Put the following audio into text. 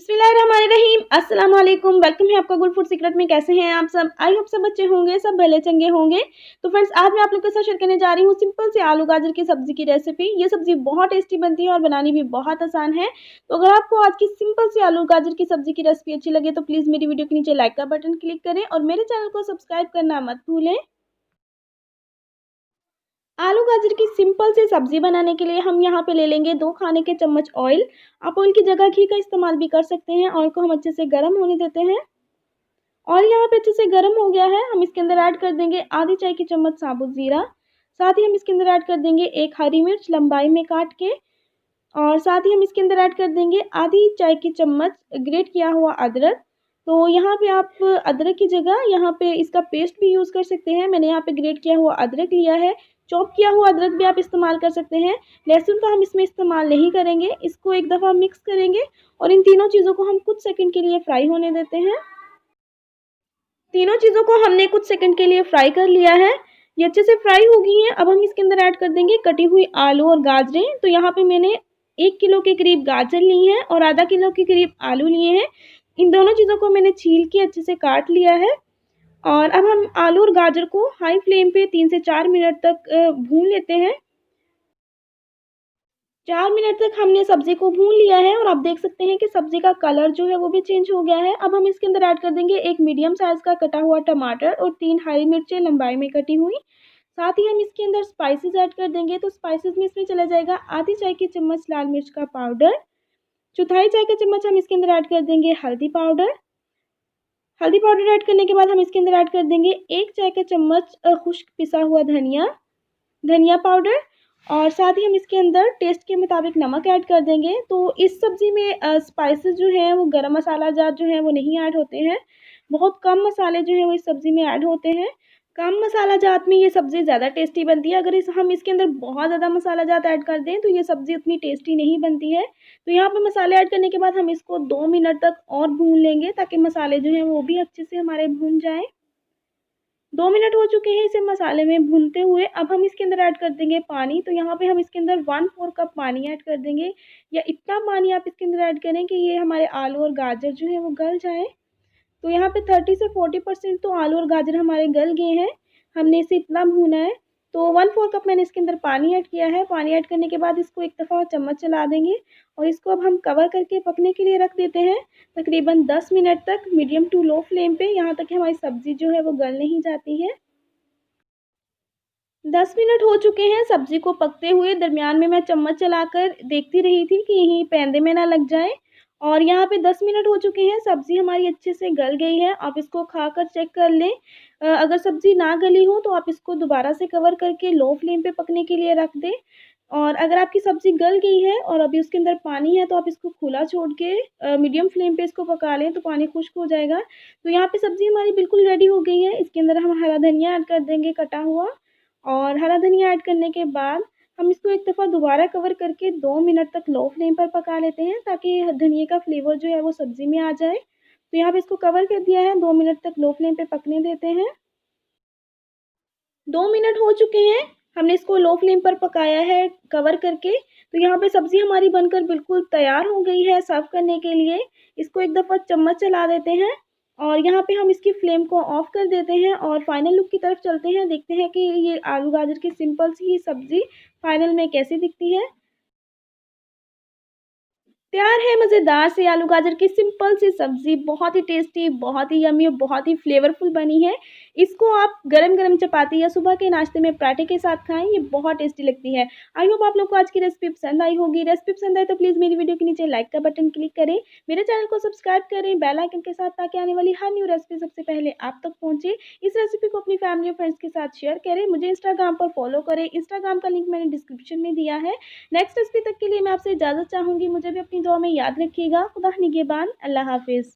बिस्मिल्लाहिर्रहमानिर्रहीम अस्सलाम वालेकुम। वेलकम है आपका गुड फूड सीक्रेट में। कैसे हैं आप सब? आई होप सब अच्छे होंगे, सब भले चंगे होंगे। तो फ्रेंड्स, आज मैं आप लोगों के साथ शेयर करने जा रही हूँ सिंपल से आलू गाजर की सब्जी की रेसिपी। ये सब्जी बहुत टेस्टी बनती है और बनानी भी बहुत आसान है। तो अगर आपको आज की सिंपल सी आलू गाजर की सब्जी की रेसिपी अच्छी लगे तो प्लीज़ मेरी वीडियो के नीचे लाइक का बटन क्लिक करें और मेरे चैनल को सब्सक्राइब करना मत भूलें। आलू गाजर की सिंपल सी सब्जी बनाने के लिए हम यहाँ पे ले लेंगे 2 खाने के चम्मच ऑयल। आप ऑयल की जगह घी का इस्तेमाल भी कर सकते हैं। ऑयल को हम अच्छे से गर्म होने देते हैं। ऑयल यहाँ पे अच्छे से गर्म हो गया है। हम इसके अंदर ऐड कर देंगे आधी चाय की चम्मच साबुत ज़ीरा। साथ ही हम इसके अंदर ऐड कर देंगे 1 हरी मिर्च लंबाई में काट के। और साथ ही हम इसके अंदर ऐड कर देंगे आधी चाय की चम्मच ग्रेट किया हुआ अदरक। तो यहाँ पे आप अदरक की जगह यहाँ पे इसका पेस्ट भी यूज़ कर सकते हैं। मैंने यहाँ पे ग्रेट किया हुआ अदरक लिया है। चॉप किया हुआ अदरक भी आप इस्तेमाल कर सकते हैं। लहसुन का हम इसमें इस्तेमाल नहीं करेंगे। इसको एक दफ़ा मिक्स करेंगे और इन तीनों चीज़ों को हम कुछ सेकंड के लिए फ्राई होने देते हैं। तीनों चीज़ों को हमने कुछ सेकंड के लिए फ्राई कर लिया है। ये अच्छे से फ्राई हो गई हैं। अब हम इसके अंदर ऐड कर देंगे कटी हुई आलू और गाजरें। तो यहाँ पे मैंने 1 किलो के करीब गाजर ली हैं और आधा किलो के करीब आलू लिए हैं। इन दोनों चीज़ों को मैंने छील के अच्छे से काट लिया है। और अब हम आलू और गाजर को हाई फ्लेम पे 3 से 4 मिनट तक भून लेते हैं। 4 मिनट तक हमने सब्ज़ी को भून लिया है और आप देख सकते हैं कि सब्ज़ी का कलर जो है वो भी चेंज हो गया है। अब हम इसके अंदर ऐड कर देंगे 1 मीडियम साइज़ का कटा हुआ टमाटर और 3 हरी मिर्चें लंबाई में कटी हुई। साथ ही हम इसके अंदर स्पाइसेस ऐड कर देंगे। तो स्पाइसेस में इसमें चला जाएगा आधी चाय की चम्मच लाल मिर्च का पाउडर, चौथाई चाय का चम्मच हम इसके अंदर ऐड कर देंगे हल्दी पाउडर। हल्दी पाउडर ऐड करने के बाद हम इसके अंदर ऐड कर देंगे 1 चाय का चम्मच खुश्क पिसा हुआ धनिया पाउडर। और साथ ही हम इसके अंदर टेस्ट के मुताबिक नमक ऐड कर देंगे। तो इस सब्ज़ी में स्पाइसेस जो हैं वो गरम मसाला जात जो हैं वो नहीं ऐड होते हैं। बहुत कम मसाले जो हैं वो इस सब्ज़ी में ऐड होते हैं। कम मसाला जात में ये सब्ज़ी ज़्यादा टेस्टी बनती है। अगर हम इसके अंदर बहुत ज़्यादा मसाला जात ऐड कर दें तो ये सब्ज़ी उतनी टेस्टी नहीं बनती है। तो यहाँ पे मसाले ऐड करने के बाद हम इसको 2 मिनट तक और भून लेंगे ताकि मसाले जो हैं वो भी अच्छे से हमारे भून जाएँ। 2 मिनट हो चुके हैं इसे मसाले में भूनते हुए। अब हम इसके अंदर ऐड कर देंगे पानी। तो यहाँ पे हम इसके अंदर 1/4 कप पानी ऐड कर देंगे, या इतना पानी आप इसके अंदर ऐड करें कि ये हमारे आलू और गाजर जो है वो गल जाए। तो यहाँ पे 30 से 40% तो आलू और गाजर हमारे गल गए हैं। हमने इसे इतना भूना है। तो 1/4 कप मैंने इसके अंदर पानी ऐड किया है। पानी ऐड करने के बाद इसको एक दफ़ा चम्मच चला देंगे और इसको अब हम कवर करके पकने के लिए रख देते हैं तकरीबन 10 मिनट तक मीडियम टू लो फ्लेम पे, यहाँ तक कि हमारी सब्ज़ी जो है वो गल नहीं जाती है। 10 मिनट हो चुके हैं सब्ज़ी को पकते हुए। दरमियान में मैं चम्मच चलाकर देखती रही थी कि यहीं पैंदे में ना लग जाए। और यहाँ पे 10 मिनट हो चुके हैं, सब्ज़ी हमारी अच्छे से गल गई है। आप इसको खाकर चेक कर लें। अगर सब्ज़ी ना गली हो तो आप इसको दोबारा से कवर करके लो फ्लेम पे पकने के लिए रख दें। और अगर आपकी सब्ज़ी गल गई है और अभी उसके अंदर पानी है तो आप इसको खुला छोड़ के मीडियम फ्लेम पे इसको पका लें, तो पानी खुश्क हो जाएगा। तो यहाँ पे सब्ज़ी हमारी बिल्कुल रेडी हो गई है। इसके अंदर हम हरा धनिया ऐड कर देंगे कटा हुआ। और हरा धनिया ऐड करने के बाद हम इसको एक दफ़ा दोबारा कवर करके 2 मिनट तक लो फ्लेम पर पका लेते हैं ताकि धनिये का फ्लेवर जो है वो सब्ज़ी में आ जाए। तो यहाँ पे इसको कवर कर दिया है, 2 मिनट तक लो फ्लेम पे पकने देते हैं। 2 मिनट हो चुके हैं, हमने इसको लो फ्लेम पर पकाया है कवर करके। तो यहाँ पे सब्ज़ी हमारी बनकर बिल्कुल तैयार हो गई है सर्व करने के लिए। इसको एक दफ़ा चम्मच चला देते हैं और यहाँ पे हम इसकी फ्लेम को ऑफ़ कर देते हैं और फाइनल लुक की तरफ चलते हैं। देखते हैं कि ये आलू गाजर की सिंपल सी सब्ज़ी फाइनल में कैसी दिखती है। तैयार है मज़ेदार सी आलू गाजर की सिंपल सी सब्ज़ी। बहुत ही टेस्टी, बहुत ही यम्मी और बहुत ही फ्लेवरफुल बनी है। इसको आप गरम-गरम चपाती या सुबह के नाश्ते में पराठे के साथ खाएँ, ये बहुत टेस्टी लगती है। आई होप आप लोग को आज की रेसिपी पसंद आई होगी। रेसिपी पसंद आए तो प्लीज़ मेरी वीडियो के नीचे लाइक का बटन क्लिक करें। मेरे चैनल को सब्सक्राइब करें बेल आइकन के साथ, ताकि आने वाली हर न्यू रेसिपी सबसे पहले आप तक पहुँचे। इस रेसिपी को अपनी फैमिली और फ्रेंड्स के साथ शेयर करें। मुझे इंस्टाग्राम पर फॉलो करें। इंस्टाग्राम का लिंक मैंने डिस्क्रिप्शन में दिया है। नेक्स्ट रेसिपी तक के लिए मैं आपसे इजाज़त चाहूँगी। मुझे भी अपनी दुआ में याद रखिएगा। खुदा निगहबान। अल्लाह हाफ़िज़।